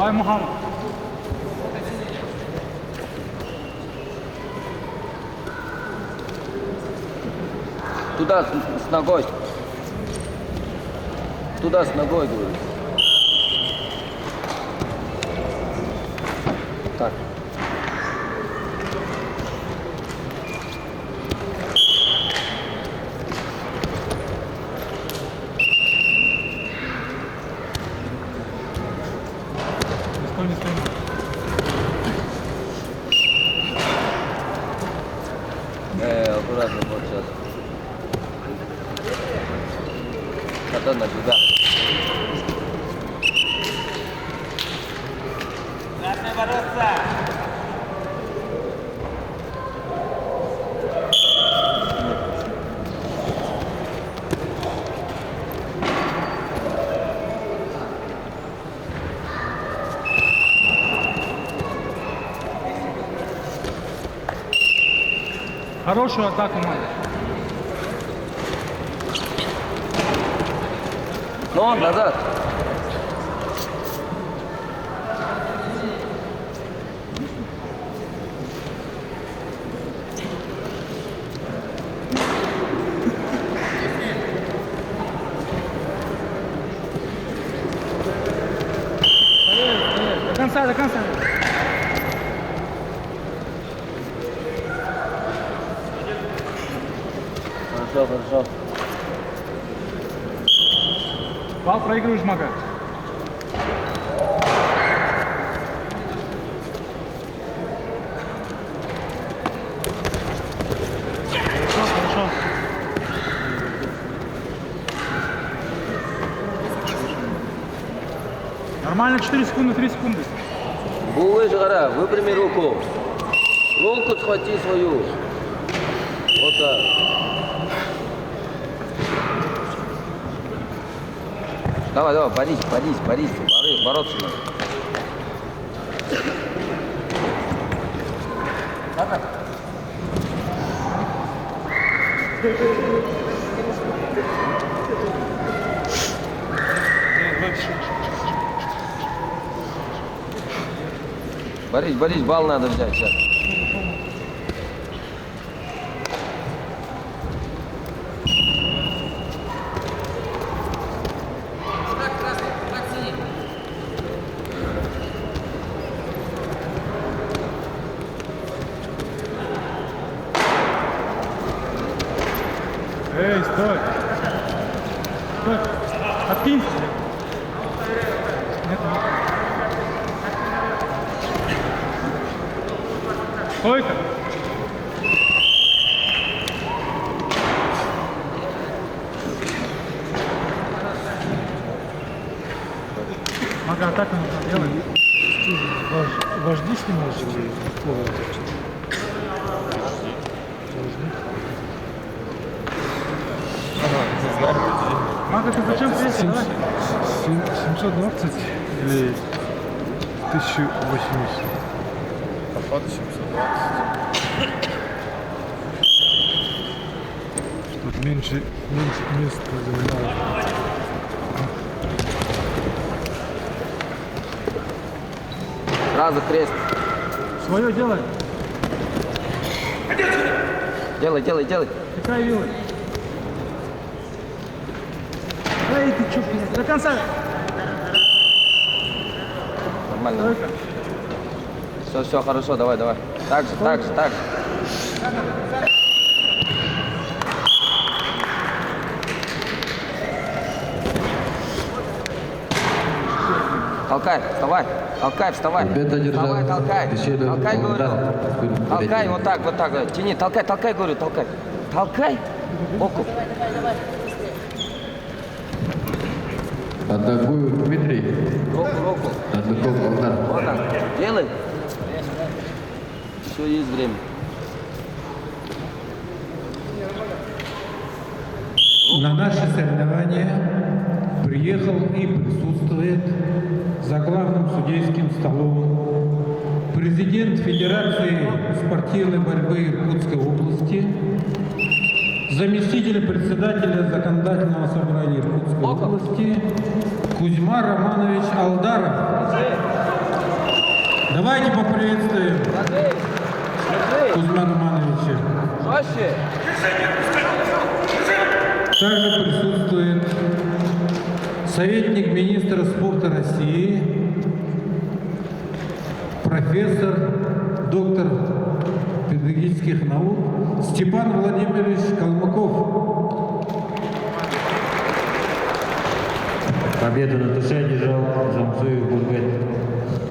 Давай, Мухаммад. Туда с ногой. Туда с ногой, говорю. Так. Не стой. Аккуратно, вот сейчас. Катана сюда. Надо бороться! Хорошую атаку, Мать. Ну, назад. До конца. Хорошо. Бал проигрываешь, Мага. Хорошо. Нормально, 4 секунды, 3 секунды. Булы жара, выпрями руку. Руку схвати свою. Вот так. Давай, борись, бороться надо. Ладно? Борись, бал надо взять сейчас. Эй, стой! Откинься! Нет. Стойка! Мага, атаку нужно делать. Вожди снимаешь или Мага, ты зачем здесь? Давай. 720 или 1080? Походу 720. Чтобы меньше места занимало. Сразу крест. Свое делай. Делай. Какая вилла? Эй, ты чё, блядь, до конца. Нормально. Стойка. Все, хорошо, давай. Так же. Толкай, вставай. Вставай, толкай. Толкай, говорю. Толкай, вот так. Тяни, толкай, говорю, толкай. Толкай. Боку. Под ногу, Дмитрий. Руку. Под ногу, удар. Вот так. Делай. Все, есть время. На наши соревнования приехал и присутствует за главным судейским столом президент Федерации спортивной борьбы Иркутской области, заместитель председателя Законодательного собрания Иркутской области Кузьма Романович Алдаров. Давайте поприветствуем Кузьма Романовича. Жестче. Также присутствует советник министра спорта России, профессор, доктор педагогических наук Степан Владимирович Калмыков. Победу на душе держал Жамсуев Бургай.